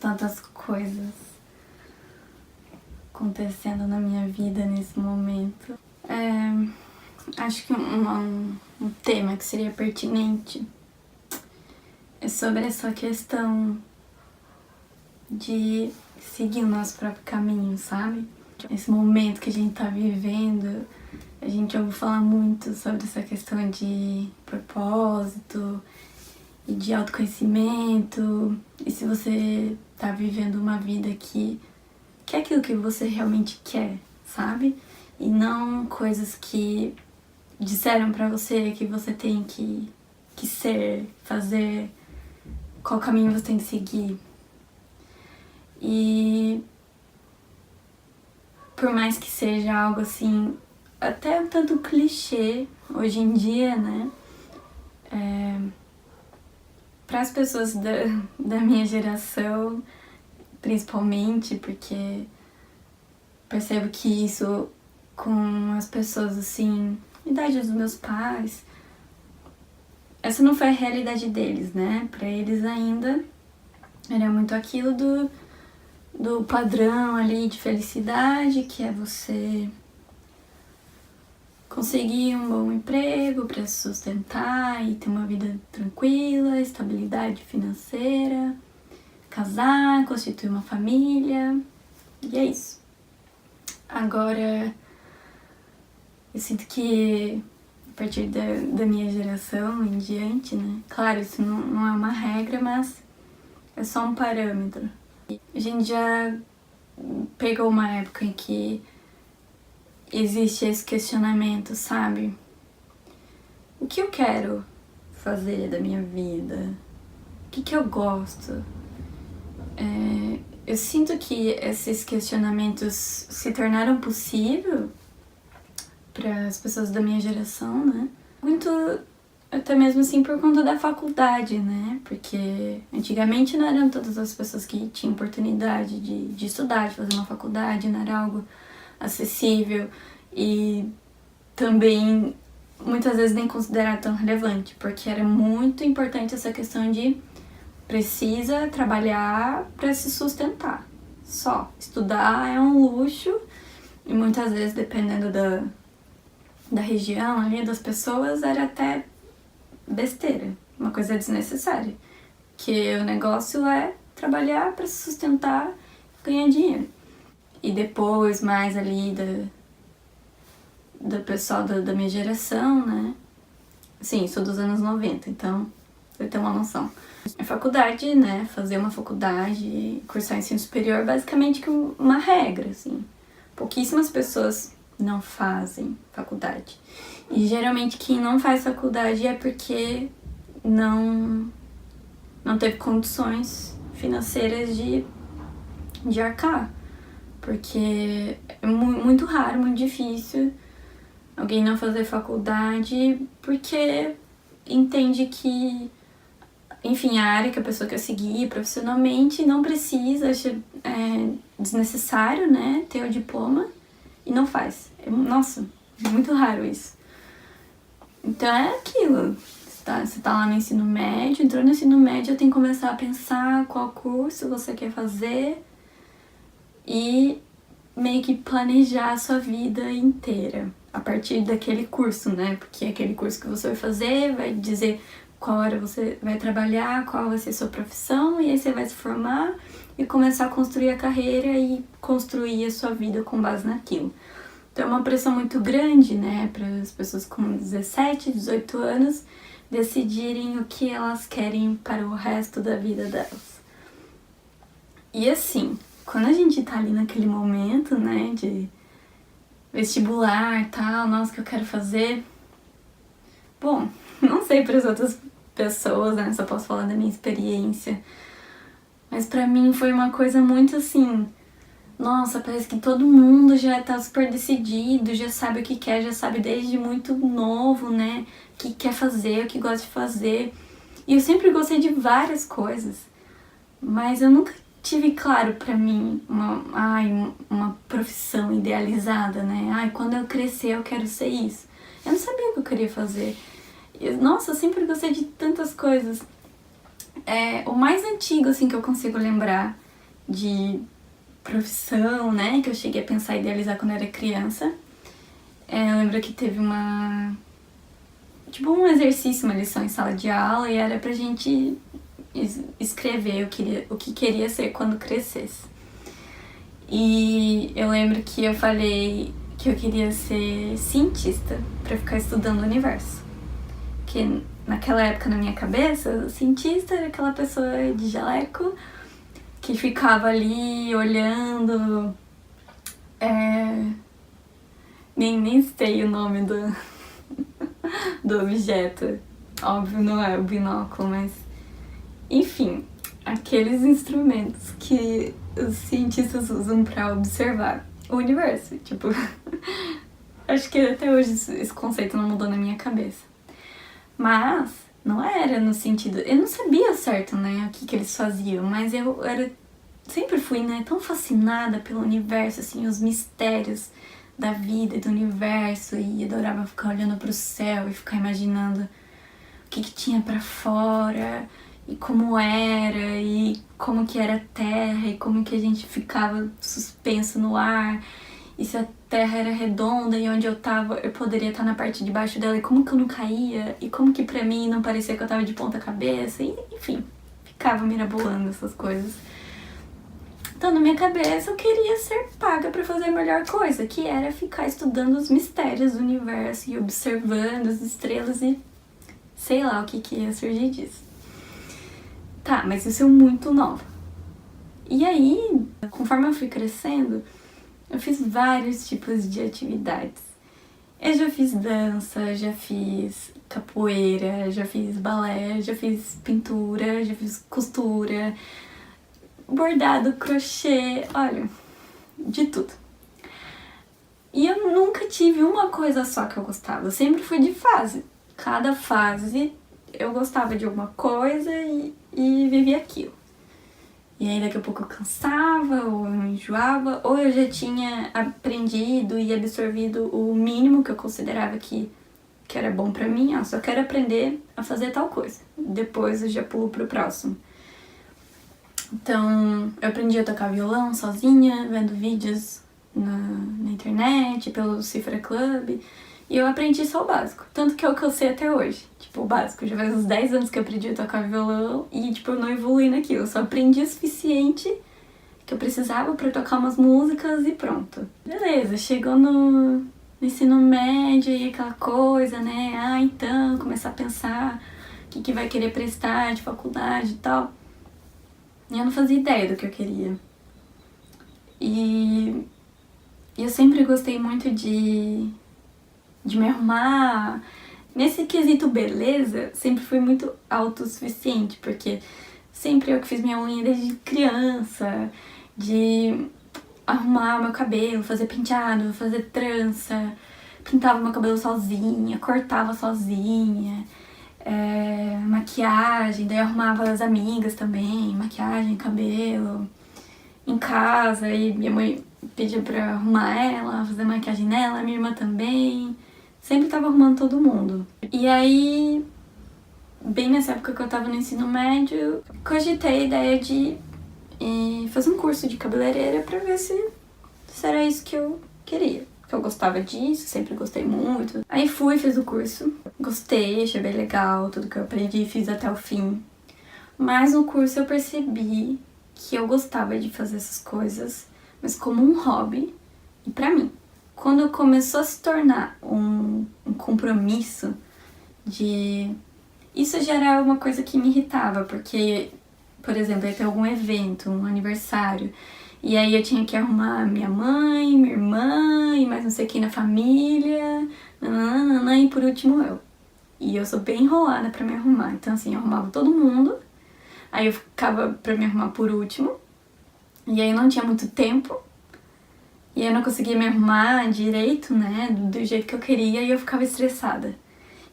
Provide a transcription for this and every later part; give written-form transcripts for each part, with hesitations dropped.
tantas coisas acontecendo na minha vida nesse momento. Acho que um tema que seria pertinente é sobre essa questão de seguir o nosso próprio caminho, sabe? Esse momento que a gente tá vivendo, a gente ouve falar muito sobre essa questão de propósito e de autoconhecimento. E se você tá vivendo uma vida que é aquilo que você realmente quer, sabe? E não coisas que disseram pra você que você tem que ser, fazer, qual caminho você tem que seguir. E por mais que seja algo assim, até um tanto clichê hoje em dia, né? Para as pessoas da minha geração, principalmente, porque percebo que isso com as pessoas assim, idade dos meus pais, essa não foi a realidade deles, né? Para eles ainda era muito aquilo do padrão ali de felicidade, que é você conseguir um bom emprego para se sustentar e ter uma vida tranquila, estabilidade financeira, casar, constituir uma família, e é isso. Agora, eu sinto que a partir da minha geração em diante, né? Claro, isso não é uma regra, mas é só um parâmetro. A gente já pegou uma época em que existe esse questionamento, sabe? O que eu quero fazer da minha vida? O que eu gosto? Eu sinto que esses questionamentos se tornaram possível para as pessoas da minha geração, né? Muito até mesmo assim por conta da faculdade, né? Porque antigamente não eram todas as pessoas que tinham oportunidade de estudar, de fazer uma faculdade, não era algo acessível e também muitas vezes nem considerado tão relevante, porque era muito importante essa questão de precisa trabalhar para se sustentar. Só estudar é um luxo e muitas vezes, dependendo da região ali, das pessoas, era até besteira, uma coisa desnecessária, que o negócio é trabalhar para se sustentar e ganhar dinheiro. E depois, mais ali do pessoal da minha geração, né? Sim, sou dos anos 90, então eu tenho uma noção. A faculdade, né? Fazer uma faculdade, cursar ensino superior, basicamente uma regra, assim. Pouquíssimas pessoas não fazem faculdade. E geralmente quem não faz faculdade é porque não teve condições financeiras de arcar. Porque é muito raro, muito difícil alguém não fazer faculdade porque entende que, enfim, a área que a pessoa quer seguir profissionalmente não precisa, acha desnecessário, né, ter o diploma e não faz. Nossa, é muito raro isso. Então é aquilo, você tá lá no ensino médio, entrou no ensino médio, tem que começar a pensar qual curso você quer fazer e meio que planejar a sua vida inteira a partir daquele curso, né? Porque aquele curso que você vai fazer vai dizer qual hora você vai trabalhar, qual vai ser a sua profissão, e aí você vai se formar e começar a construir a carreira e construir a sua vida com base naquilo. Então é uma pressão muito grande, né, para as pessoas com 17, 18 anos decidirem o que elas querem para o resto da vida delas. E assim, quando a gente tá ali naquele momento, né, de vestibular e tal, nossa, o que eu quero fazer? Bom, não sei para as outras pessoas, né, só posso falar da minha experiência, mas pra mim foi uma coisa muito assim, nossa, parece que todo mundo já tá super decidido, já sabe o que quer, já sabe desde muito novo, né, o que quer fazer, o que gosta de fazer. E eu sempre gostei de várias coisas, mas eu nunca tive claro pra mim uma profissão idealizada, né? Quando eu crescer eu quero ser isso. Eu não sabia o que eu queria fazer. Nossa, eu sempre gostei de tantas coisas. O mais antigo, assim, que eu consigo lembrar de profissão, né, que eu cheguei a pensar e idealizar quando eu era criança. Eu lembro que teve tipo um exercício, uma lição em sala de aula, e era pra gente escrever o que queria ser quando crescesse. E eu lembro que eu falei que eu queria ser cientista pra ficar estudando o universo. Porque naquela época, na minha cabeça, o cientista era aquela pessoa de jaleco que ficava ali olhando. Nem sei o nome do objeto. Óbvio, não é o binóculo, mas... Enfim, aqueles instrumentos que os cientistas usam pra observar o universo. Tipo, acho que até hoje esse conceito não mudou na minha cabeça. Mas não era no sentido... Eu não sabia certo, né, o que eles faziam, mas sempre fui, né, tão fascinada pelo universo, assim, os mistérios da vida e do universo, e adorava ficar olhando pro céu e ficar imaginando o que tinha pra fora, e como era, e como que era a Terra, e como que a gente ficava suspenso no ar, e se a Terra era redonda e onde eu tava, eu poderia estar na parte de baixo dela, e como que eu não caía, e como que pra mim não parecia que eu tava de ponta cabeça, e enfim, ficava mirabolando essas coisas. Então, na minha cabeça, eu queria ser paga pra fazer a melhor coisa, que era ficar estudando os mistérios do universo e observando as estrelas e sei lá o que ia surgir disso. Tá, mas isso é muito nova. E aí, conforme eu fui crescendo, eu fiz vários tipos de atividades. Eu já fiz dança, já fiz capoeira, já fiz balé, já fiz pintura, já fiz costura, bordado, crochê, olha, de tudo. E eu nunca tive uma coisa só que eu gostava, eu sempre fui de fase. Cada fase eu gostava de alguma coisa e vivia aquilo. E aí daqui a pouco eu cansava, ou eu enjoava, ou eu já tinha aprendido e absorvido o mínimo que eu considerava que era bom pra mim. Só quero aprender a fazer tal coisa. Depois eu já pulo pro próximo. Então, eu aprendi a tocar violão sozinha, vendo vídeos na internet, pelo Cifra Club, e eu aprendi só o básico. Tanto que é o que eu sei até hoje. Tipo, o básico. Já faz uns 10 anos que eu aprendi a tocar violão e, tipo, eu não evolui naquilo. Eu só aprendi o suficiente que eu precisava pra tocar umas músicas e pronto. Beleza, chegou no ensino médio e aquela coisa, né? Então, começar a pensar o que vai querer prestar de faculdade e tal. E eu não fazia ideia do que eu queria. E eu sempre gostei muito de me arrumar. Nesse quesito beleza, sempre fui muito autossuficiente, porque sempre eu que fiz minha unha desde criança, de arrumar o meu cabelo, fazer penteado, fazer trança, pintava meu cabelo sozinha, cortava sozinha, maquiagem, daí eu arrumava as amigas também, maquiagem, cabelo, em casa, e minha mãe pedia pra arrumar ela, fazer maquiagem nela, minha irmã também, sempre tava arrumando todo mundo. E aí, bem nessa época que eu tava no ensino médio, cogitei a ideia de fazer um curso de cabeleireira pra ver se era isso que eu queria. Que eu gostava disso, sempre gostei muito. Aí fui, fiz o curso, gostei, achei bem legal tudo que eu aprendi, fiz até o fim. Mas no curso eu percebi que eu gostava de fazer essas coisas, mas como um hobby e pra mim. Quando começou a se tornar um compromisso isso já era uma coisa que me irritava, porque, por exemplo, ia ter algum evento, um aniversário, e aí eu tinha que arrumar minha mãe, minha irmã, e mais não sei quem na família, nananana, e por último eu. E eu sou bem enrolada pra me arrumar, então assim, eu arrumava todo mundo, aí eu ficava pra me arrumar por último, e aí eu não tinha muito tempo, e eu não conseguia me arrumar direito, né, do jeito que eu queria, e eu ficava estressada.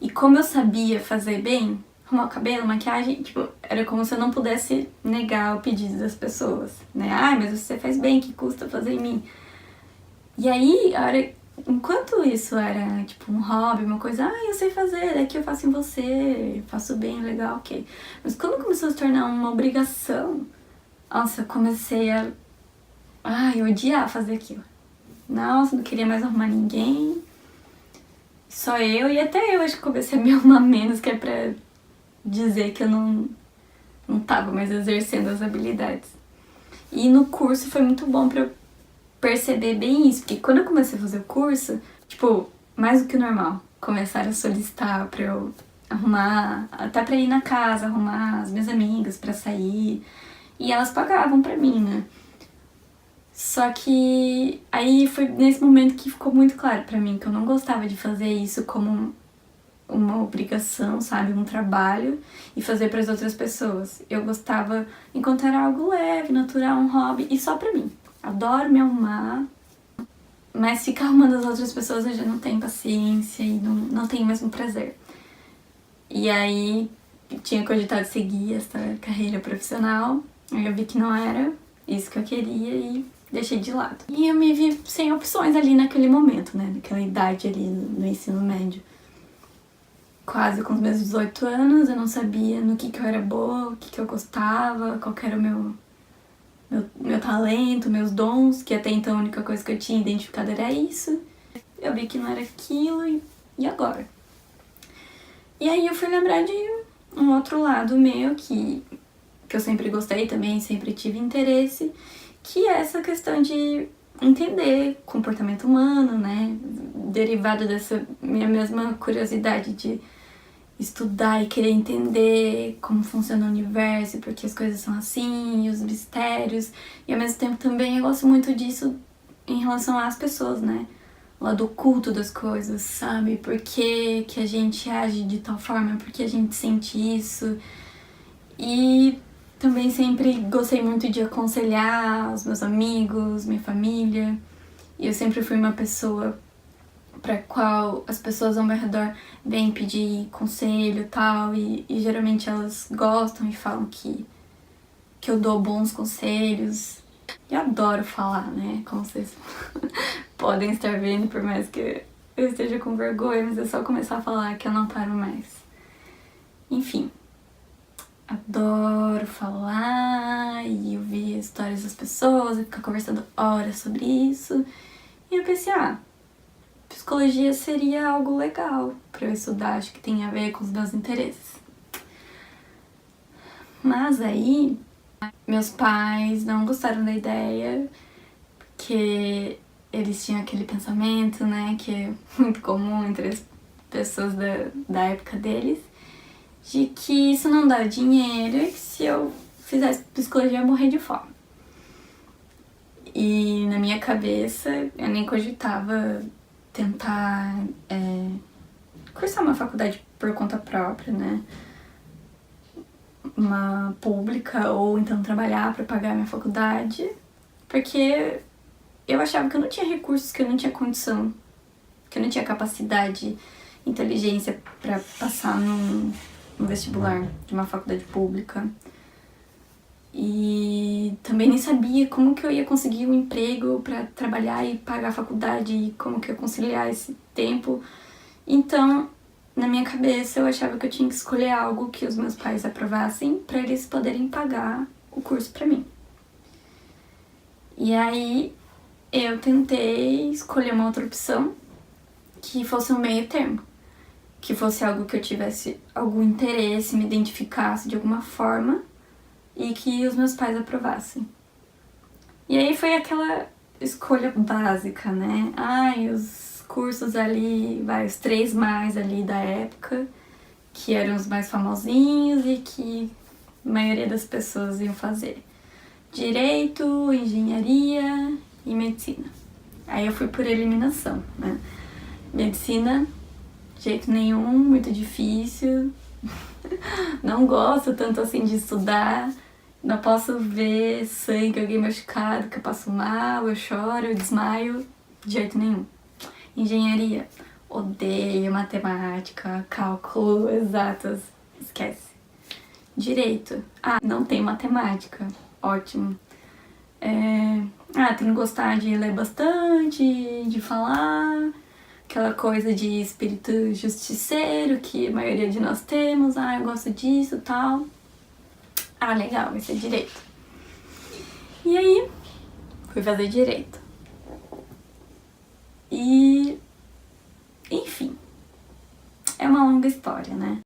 E como eu sabia fazer bem, arrumar o cabelo, maquiagem, tipo, era como se eu não pudesse negar o pedido das pessoas, né? Mas você faz bem, que custa fazer em mim? E aí, a hora enquanto isso era, tipo, um hobby, uma coisa, eu sei fazer, daqui eu faço em você, faço bem, legal, ok. Mas quando começou a se tornar uma obrigação, nossa, eu comecei a, odiar fazer aquilo. Nossa, não queria mais arrumar ninguém, só eu, e até eu acho que comecei a me arrumar menos, que é pra dizer que eu não tava mais exercendo as habilidades. E no curso foi muito bom pra eu perceber bem isso, porque quando eu comecei a fazer o curso, tipo, mais do que o normal, começaram a solicitar pra eu arrumar, até pra ir na casa, arrumar as minhas amigas pra sair, e elas pagavam pra mim, né? Só que aí foi nesse momento que ficou muito claro pra mim que eu não gostava de fazer isso como uma obrigação, sabe, um trabalho e fazer para as outras pessoas. Eu gostava de encontrar algo leve, natural, um hobby e só pra mim. Adoro me arrumar, mas ficar arrumando as outras pessoas eu já não tenho paciência e não tenho o mesmo prazer. E aí tinha cogitado seguir essa carreira profissional, aí eu vi que não era isso que eu queria e deixei de lado. E eu me vi sem opções ali naquele momento, né, naquela idade ali no ensino médio. Quase com os meus 18 anos, eu não sabia no que eu era boa, o que eu gostava, qual que era o meu talento, meus dons, que até então a única coisa que eu tinha identificado era isso. Eu vi que não era aquilo e agora? E aí eu fui lembrar de um outro lado meu que eu sempre gostei também, sempre tive interesse, que é essa questão de entender comportamento humano, né? Derivado dessa minha mesma curiosidade de estudar e querer entender como funciona o universo, porque as coisas são assim, e os mistérios. E ao mesmo tempo também eu gosto muito disso em relação às pessoas, né? O lado oculto das coisas, sabe? Por que a gente age de tal forma, por que a gente sente isso. E também sempre gostei muito de aconselhar os meus amigos, minha família. E eu sempre fui uma pessoa para qual as pessoas ao meu redor vêm pedir conselho e tal, e geralmente elas gostam e falam que eu dou bons conselhos. E adoro falar, né? Como vocês podem estar vendo, por mais que eu esteja com vergonha, mas é só começar a falar que eu não paro mais. Enfim, adoro falar e ouvir histórias das pessoas e ficar conversando horas sobre isso. E eu pensei, psicologia seria algo legal pra eu estudar, acho que tem a ver com os meus interesses. Mas aí, meus pais não gostaram da ideia, porque eles tinham aquele pensamento, né, que é muito comum entre as pessoas da época deles, de que isso não dá dinheiro e que se eu fizesse psicologia eu ia morrer de fome. E na minha cabeça eu nem cogitava tentar cursar uma faculdade por conta própria, né? Uma pública, ou então trabalhar para pagar a minha faculdade, porque eu achava que eu não tinha recursos, que eu não tinha condição, que eu não tinha capacidade, inteligência para passar no vestibular de uma faculdade pública. E também nem sabia como que eu ia conseguir um emprego para trabalhar e pagar a faculdade e como que eu ia conciliar esse tempo. Então, na minha cabeça, eu achava que eu tinha que escolher algo que os meus pais aprovassem para eles poderem pagar o curso para mim. E aí, eu tentei escolher uma outra opção que fosse um meio termo, que fosse algo que eu tivesse algum interesse, me identificasse de alguma forma e que os meus pais aprovassem. E aí foi aquela escolha básica, né? Os cursos ali, os 3 mais ali da época, que eram os mais famosinhos e que a maioria das pessoas iam fazer. Direito, engenharia e medicina. Aí eu fui por eliminação, né? Medicina, de jeito nenhum, muito difícil. Não gosto tanto assim de estudar. Não posso ver sangue, alguém machucado, que eu passo mal, eu choro, eu desmaio. De jeito nenhum. Engenharia, odeio matemática, cálculo, exatas, esquece. Direito, não tem matemática, ótimo. Tem que gostar de ler bastante, de falar, aquela coisa de espírito justiceiro que a maioria de nós temos. Eu gosto disso e tal. Legal, vai ser direito. E aí, fui fazer direito. E, enfim, é uma longa história, né?